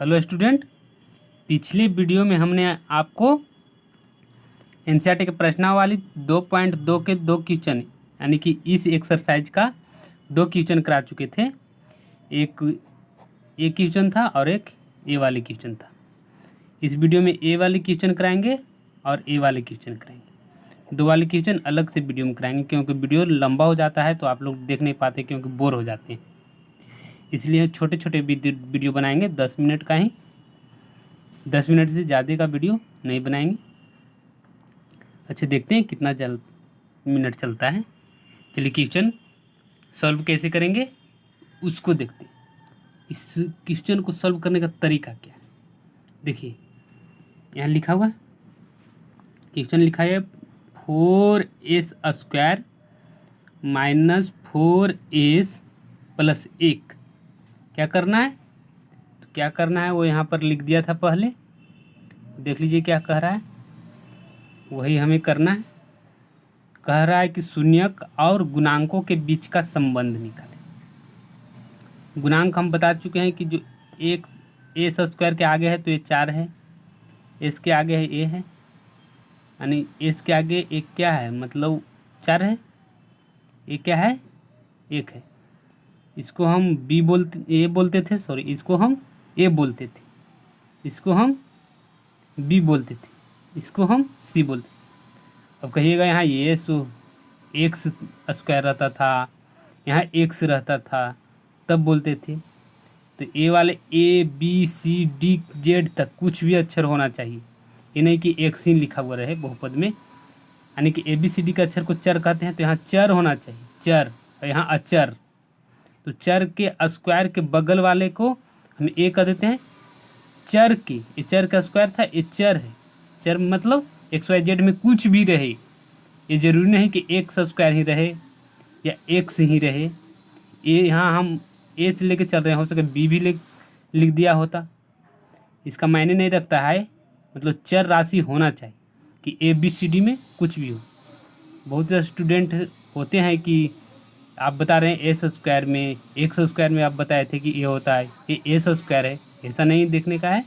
Hello student, पिछले video में हमने आपको एनसीईआरटी के प्रश्नावली 2.2 के 2 क्वेश्चन यानी कि इस एक्सरसाइज का 2 क्वेश्चन करा चुके थे। एक ए क्वेश्चन था और एक ए वाले क्वेश्चन था। इस वीडियो में ए वाले क्वेश्चन कराएंगे और ए वाले क्वेश्चन कराएंगे। 2 वाले क्वेश्चन अलग से वीडियो में कराएंगे क्योंकि वीडियो लंबा हो जाता है तो आप लोग देख नहीं पाते क्योंकि बोर हो जाते हैं। इसलिए छोटे छोटे वीडियो बनाएंगे, 10 मिनट का ही, 10 मिनट से ज़्यादा का वीडियो नहीं बनाएंगे। अच्छा, देखते हैं कितना मिनट चलता है। चलिए क्वेश्चन सॉल्व कैसे करेंगे उसको देखते हैं। इस क्वेश्चन को सॉल्व करने का तरीका क्या है, देखिए यहाँ लिखा हुआ है, क्वेश्चन लिखा है 4s square minus 4s plus 1। क्या करना है, तो क्या करना है वो यहाँ पर लिख दिया था पहले, देख लीजिए क्या कह रहा है, वही हमें करना है। कह रहा है कि शून्यक और गुणांकों के बीच का संबंध निकालें। गुणांक हम बता चुके हैं कि जो एक एस स्क्वायर के आगे है तो ये 4 है, एस के आगे है ए है, यानी एस के आगे एक क्या है मतलब 4 है, ए क्या है 1 है। इसको हम ए बोलते थे, सॉरी इसको हम ए बोलते थे, इसको हम बी बोलते थे, इसको हम सी बोलते थे। अब कहिएगा यहाँ ये एक्स स्क्वायर रहता था, यहाँ एक्स रहता था तब बोलते थे। तो ए वाले A B C D Z तक कुछ भी अक्षर होना चाहिए, ये नहीं कि एक्स ही लिखा हुआ रहे बहुपद में, यानी कि ए बी सी डी के अक्षर को चर कहते हैं। तो यहाँ चर होना चाहिए, चर, और यहाँ अचर। तो चर के स्क्वायर के बगल वाले को हम ए कह देते हैं। चर के, ये चर का स्क्वायर था, ये चर है। चर मतलब एक्स वाई जेड में कुछ भी रहे, ये जरूरी नहीं कि एक्स स्क्वायर ही रहे या एक्स ही रहे। ये यहाँ हम ए से लेके चल रहे हैं, हो सके बी भी लिख दिया होता, इसका मायने नहीं रखता है। मतलब चर राशि होना चाहिए कि ए बी सी डी में कुछ भी हो। बहुत से स्टूडेंट होते हैं कि आप बता रहे हैं एस स्क्वायर में, एक्स स्क्वायर में आप बताए थे कि ये होता है, ये एस स्क्वायर है। ऐसा नहीं देखने का है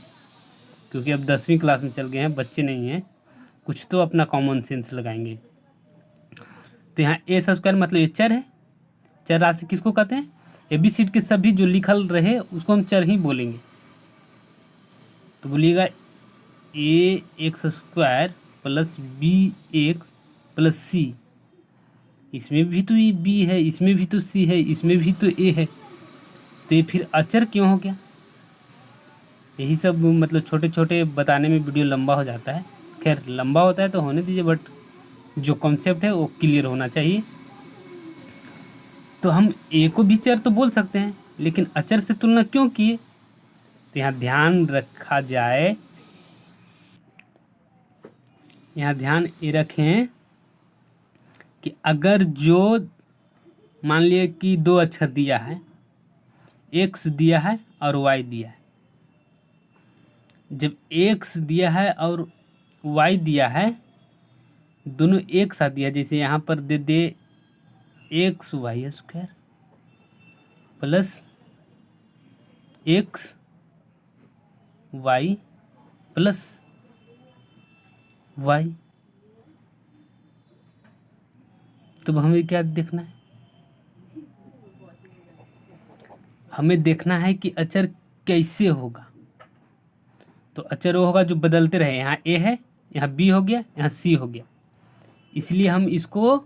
क्योंकि अब 10वीं क्लास में चल गए हैं, बच्चे नहीं हैं, कुछ तो अपना कॉमन सेंस लगाएंगे। तो यहाँ एस स्क्वायर मतलब ये चर है। चर राशि किसको कहते हैं, ए बी सी डी के सभी जो लिखल रहे उसको हम चर ही बोलेंगे। तो बोलिएगा ए एक्स स्क्वायर प्लस बी एक प्लस सी, इसमें भी तो ये बी है, इसमें भी तो सी है, इसमें भी तो ए है, तो ये फिर अचर क्यों हो गया। यही सब मतलब छोटे छोटे बताने में वीडियो लंबा हो जाता है। खैर लंबा होता है तो होने दीजिए, बट जो कॉन्सेप्ट है वो क्लियर होना चाहिए। तो हम ए को भी चर तो बोल सकते हैं, लेकिन अचर से तुलना क्यों किए, तो यहाँ ध्यान रखा जाए, यहाँ ध्यान ये रखें कि अगर जो मान लिया कि 2 अक्षर दिया है, एक्स दिया है और वाई दिया है, जब एक्स दिया है और वाई दिया है, दोनों एक साथ दिया, जैसे यहाँ पर दे X Y square plus X Y plus Y. तो हमें क्या देखना है, हमें देखना है कि अचर कैसे होगा। तो अचर वो होगा जो बदलते रहे, यहाँ ए है, यहाँ बी हो गया, यहाँ सी हो गया। इसलिए हम इसको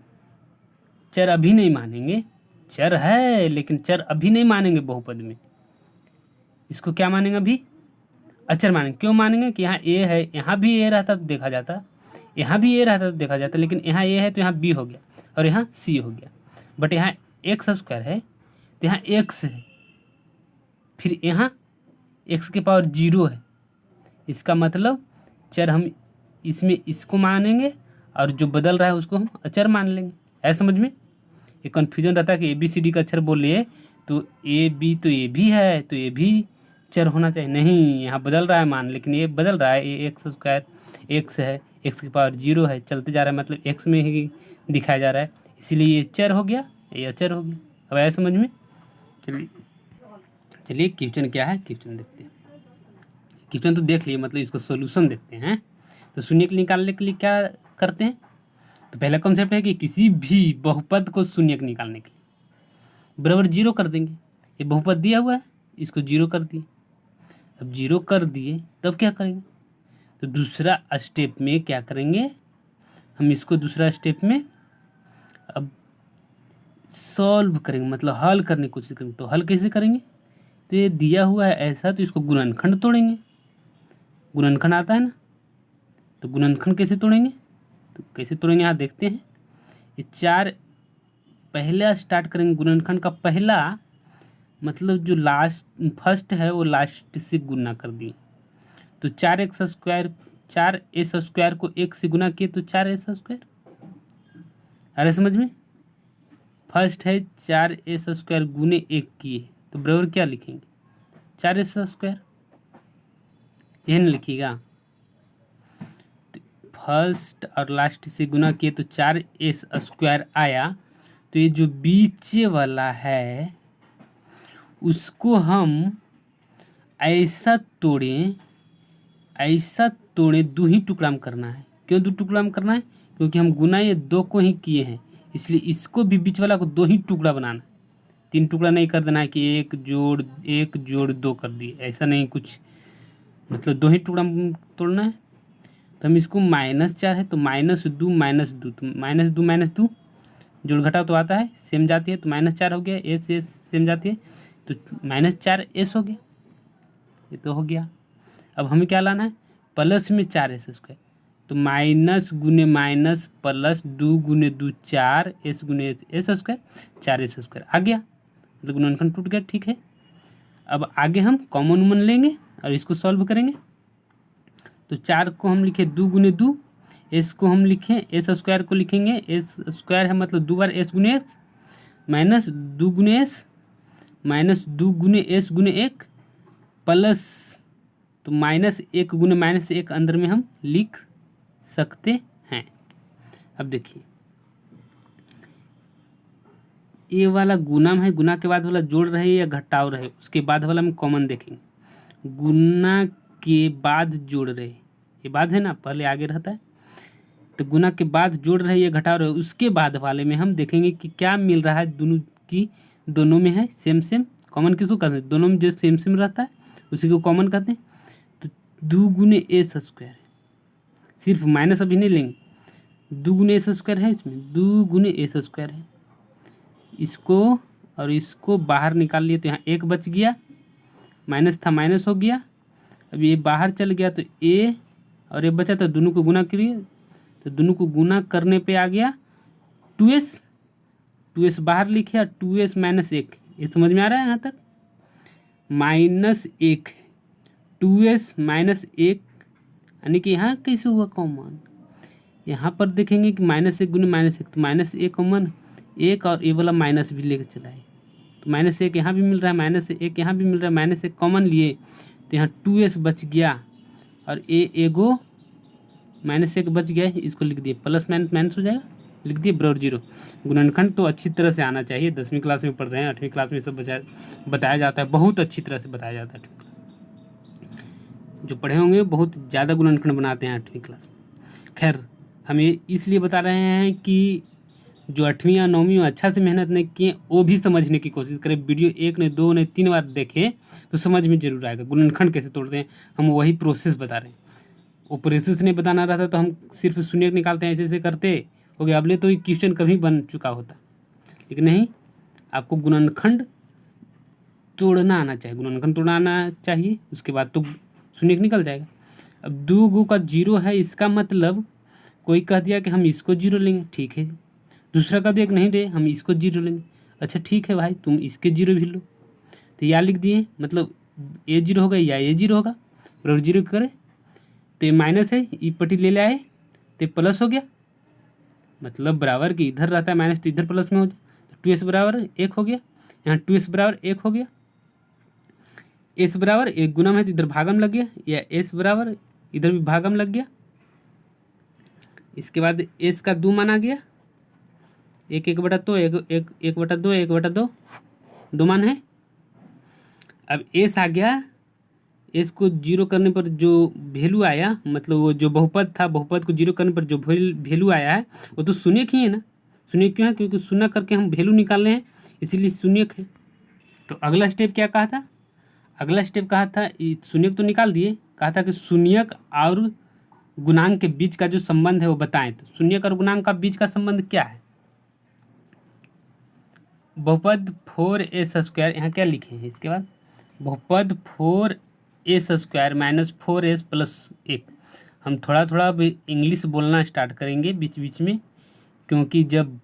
चर अभी नहीं मानेंगे, चर है लेकिन चर अभी नहीं मानेंगे बहुपद में। इसको क्या मानेंगे, अभी अचर मानेंगे। क्यों मानेंगे कि यहाँ ए है, यहाँ भी ए रहता तो देखा जाता, यहाँ भी ए रहता तो देखा जाता, लेकिन यहाँ ए है तो यहाँ बी हो गया और यहाँ सी हो गया। बट यहाँ एक्स स्क्वायर है तो यहाँ एक्स है, फिर यहाँ एक्स के पावर 0 है। इसका मतलब चर हम इसमें इसको मानेंगे और जो बदल रहा है उसको हम अचर मान लेंगे। ऐसा समझ में, ये कन्फ्यूजन रहता है कि ए बी सी डी का अक्षर बोल लिए तो ए बी तो ये भी है तो ये भी चर होना चाहिए, नहीं, यहाँ बदल रहा है मान, लेकिन ये बदल रहा है, ये एक्स स्क्वायर एक्स है, एक्स की पावर 0 है, चलते जा रहा है, मतलब एक्स में ही दिखाया जा रहा है, इसीलिए ये चर हो गया, ये अचर हो गया। अब आया समझ में। चलिए क्वेश्चन क्या है, क्वेश्चन देखते हैं। क्वेश्चन तो देख लिए, मतलब इसको सोल्यूशन देखते हैं। तो शून्य के निकालने के लिए क्या करते हैं, तो पहला कॉन्सेप्ट है कि किसी भी बहुपद को शून्य के निकालने के लिए बराबर जीरो कर देंगे। ये बहुपद दिया हुआ है, इसको जीरो कर दिए। अब जीरो कर दिए तब क्या करेंगे, तो दूसरा स्टेप में क्या करेंगे, हम इसको दूसरा स्टेप में अब सॉल्व करेंगे, मतलब हल करने की कोशिश करेंगे। तो हल कैसे करेंगे, तो ये दिया हुआ है ऐसा, तो इसको गुणनखंड तोड़ेंगे। गुणनखंड आता है ना, तो गुणनखंड कैसे तोड़ेंगे, तो कैसे तोड़ेंगे यहाँ देखते हैं। ये 4 पहला स्टार्ट करेंगे गुणनखंड का, पहला मतलब जो लास्ट फर्स्ट है वो लास्ट से गुना कर दिए। तो 4x² को 1 से गुना किए तो 4s²। अरे समझ में, फर्स्ट है 4s² गुने 1 किए तो बराबर क्या लिखेंगे, 4s²। यह नहीं लिखिएगा, फर्स्ट और लास्ट से गुना किए तो 4s² आया। तो ये जो बीच वाला है उसको हम ऐसा तोड़ें, दो ही टुकड़ा में करना है। क्यों दो टुकड़ा में करना है, क्योंकि हम गुना ये 2 को ही किए हैं, इसलिए इसको भी बीच वाला को 2 ही टुकड़ा बनाना है। 3 टुकड़ा नहीं कर देना है कि 1 जोड़ 2 कर दिए, ऐसा नहीं कुछ, मतलब 2 ही टुकड़ा में तोड़ना है। तो हम इसको -4 है तो -2 तो -2 जोड़ घटाओ तो आता है, सेम जाती है, तो -4 हो गया, एस सेम जाती है, तो -4s हो गया। ये तो हो गया। अब हमें क्या लाना है, प्लस में 4s², तो माइनस गुने माइनस प्लस 2 गुने 2 4 s गुने s², 4s² आ गया, मतलब गुणनखंड टूट गया। ठीक है, अब आगे हम कॉमन उमन लेंगे और इसको सॉल्व करेंगे। तो 4 को हम लिखे 2 गुने 2, s को हम लिखें s² को लिखेंगे, s² है मतलब 2 बार s गुने s, माइनस 2 गुने s माइनस 2 गुने s गुने 1 प्लस, तो -1 गुने -1 अंदर में हम लिख सकते हैं। अब देखिए ये वाला गुना है, गुना के बाद वाला जोड़ रहे या घटाव रहे, उसके बाद वाला हम कॉमन देखेंगे। गुना के बाद जोड़ रहे, ये बाद है ना, पहले आगे रहता है, तो गुना के बाद जोड़ रहे या घटाव रहे, उसके बाद वाले में हम देखेंगे कि क्या मिल रहा है, दोनों में है सेम। कॉमन किसको कहते हैं, दोनों में जो सेम रहता है उसी को कॉमन कहते हैं। तो 2 गुने s², सिर्फ माइनस अभी नहीं लेंगे, 2 गुने s² है, इसमें 2 गुने s² है, इसको और इसको बाहर निकाल लिए तो यहाँ 1 बच गया, माइनस था माइनस हो गया। अब ये बाहर चल गया तो a और ये बचा, तो दोनों को गुना करिए, तो दोनों को गुना करने पे आ गया 2s बाहर लिखे, 2s -1, ये समझ में आ रहा है यहाँ तक, -1 2s -1, यानी कि यहाँ कैसे हुआ कॉमन, यहाँ पर देखेंगे कि -1 गुने -1, तो -1 कॉमन, 1 और ये वाला माइनस भी लेकर चला है, तो -1 यहाँ भी मिल रहा है, -1 यहाँ भी मिल रहा है, -1 कॉमन लिए तो यहाँ 2s बच गया, और एगो -1 बच गया, इसको लिख दिए, प्लस माइनस हो जाएगा, लिख दिए बराबर 0। गुणनखंड तो अच्छी तरह से आना चाहिए, 10वीं क्लास में पढ़ रहे हैं, 8वीं क्लास में सब बताया जाता है, बहुत अच्छी तरह से बताया जाता है। जो पढ़े होंगे बहुत ज़्यादा गुणनखंड बनाते हैं 8वीं क्लास में। खैर हम ये इसलिए बता रहे हैं कि जो 8वीं या 9वीं में अच्छा से मेहनत नहीं किए वो भी समझने की कोशिश करें। वीडियो 1 नहीं 2 नहीं 3 बार देखें तो समझ में जरूर आएगा गुणनखंड कैसे तोड़ते हैं। हम वही प्रोसेस बता रहे हैं, वो प्रोसेस नहीं बताना रहता तो हम सिर्फ शून्य निकालते हैं, ऐसे ऐसे करते हो गया, अगले तो ये क्वेश्चन कभी बन चुका होता, लेकिन नहीं, आपको गुणनखंड तोड़ना आना चाहिए, गुणनखंड तोड़ना आना चाहिए, उसके बाद तो शून्य निकल जाएगा। अब 2 गो का 0 है, इसका मतलब कोई कह दिया कि हम इसको 0 लेंगे, ठीक है, दूसरा कह दिया कि नहीं रे हम इसको 0 लेंगे, अच्छा ठीक है भाई तुम इसके 0 भी लो, तो या लिख दिए, मतलब ये 0 होगा या ये 0 होगा, बराबर 0 करें तो ये माइनस है, ई पट्टी ले आए तो प्लस हो गया, मतलब बराबर कि इधर रहता है माइनस तो इधर प्लस में हो जाए, तो 2s बराबर 1 हो गया, यहाँ 2s बराबर 1 हो गया, s बराबर 1 गुना में है तो इधर भागम लग गया, या s बराबर इधर भी भागम लग गया, इसके बाद s का 2 मान आ गया, 1/2 1/2 1/2 मान है। अब s आ गया एस को जीरो करने पर जो वैल्यू आया, मतलब वो जो बहुपद था, बहुपद को जीरो करने पर जो वैल्यू आया है वो तो शून्यक ही है ना। शून्यक क्यों है? क्योंकि शून्य करके हम वैल्यू निकाल रहे हैं, इसीलिए शून्यक है। तो अगला स्टेप क्या कहा था? अगला स्टेप कहा था, शून्यक तो निकाल दिए, कहा था कि शून्यक और गुणांक के बीच का जो संबंध है वो बताएं। तो शून्यक और गुणांक का बीच का संबंध क्या है? बहुपद 4s², यहाँ क्या लिखे हैं इसके बाद? बहुपद 4s² माइनस 4s प्लस 1। हम थोड़ा थोड़ा भी इंग्लिश बोलना स्टार्ट करेंगे बीच बीच में, क्योंकि जब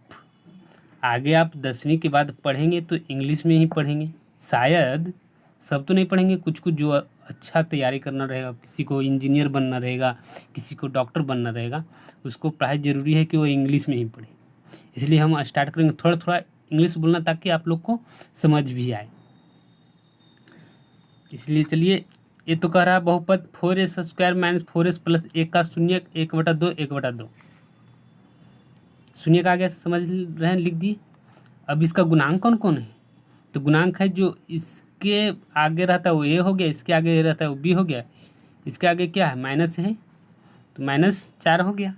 आगे आप 10वीं के बाद पढ़ेंगे तो इंग्लिश में ही पढ़ेंगे। शायद सब तो नहीं पढ़ेंगे, कुछ कुछ जो अच्छा तैयारी करना रहेगा, किसी को इंजीनियर बनना रहेगा, किसी को डॉक्टर बनना रहेगा, उसको पढ़ाई ज़रूरी है कि वो इंग्लिश में ही पढ़े। इसलिए हम स्टार्ट करेंगे थोड़ा थोड़ा इंग्लिश बोलना, ताकि आप लोग को समझ भी आए। इसलिए चलिए, ये तो कह रहा है बहुपद 4s² माइनस 4s प्लस 1 का शून्यक 1/2 1/2। शून्यक आ गया, समझ रहे हैं, लिख दिए। अब इसका गुणांक कौन कौन है? तो गुणांक है जो इसके आगे रहता है वो ए हो गया, इसके आगे रहता है वो बी हो गया, इसके आगे क्या है? माइनस है, तो -4 हो गया,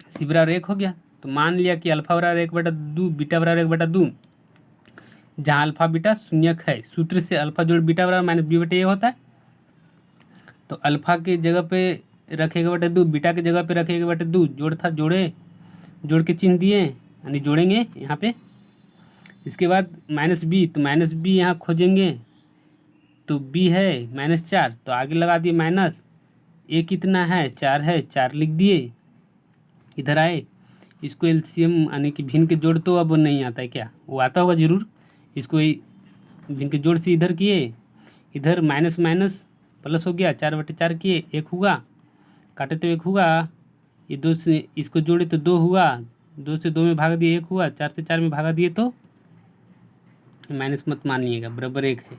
सी बराबर 1 हो गया। तो मान लिया कि अल्फा बराबर 1/2, बीटा बराबर 1/2। जहाँ अल्फा बीटा शून्यक है, सूत्र से अल्फा जोड़ बीटा बराबर -b/a होता है। तो अल्फा की जगह पे रखेगा 2, बीटा की जगह पे रखेगा 2, जोड़ था जोड़े, जोड़ के चिन्ह दिए, यानी जोड़ेंगे यहाँ पे। इसके बाद -b, तो -b यहाँ खोजेंगे, तो b है -4, तो आगे लगा दिए माइनस। a कितना है? 4 है, 4 लिख दिए। इधर आए, इसको एलसीएम यानी कि भिन्न के जोड़ तो अब नहीं आता है क्या? वो आता होगा ज़रूर। इसको भिन्न के जोड़ से इधर किए, इधर माइनस माइनस प्लस हो गया, 4/4 किए, 1 हुआ, काटे तो 1 हुआ। ये 2 से इसको जोड़े तो 2 हुआ, 2 से 2 में भाग दिए 1 हुआ, 4 से 4 में भागा दिए तो माइनस मत मानिएगा, बराबर 1 है,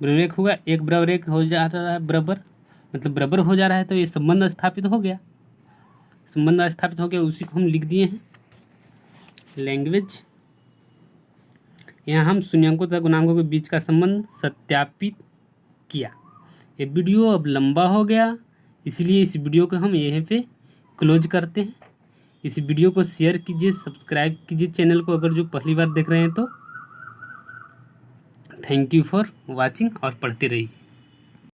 बराबर 1 हुआ। 1 बराबर 1 हो जा रहा है, बराबर मतलब बराबर हो जा रहा है, तो ये संबंध स्थापित हो गया। संबंध स्थापित हो गया, उसी को हम लिख दिए हैं लैंग्वेज। यहाँ हम शून्यांकों तथा गुणांकों के बीच का संबंध सत्यापित किया। ये वीडियो अब लंबा हो गया, इसलिए इस वीडियो को हम यहीं पे क्लोज करते हैं। इस वीडियो को शेयर कीजिए, सब्सक्राइब कीजिए चैनल को अगर जो पहली बार देख रहे हैं तो। थैंक यू फॉर वॉचिंग और पढ़ते रहिए।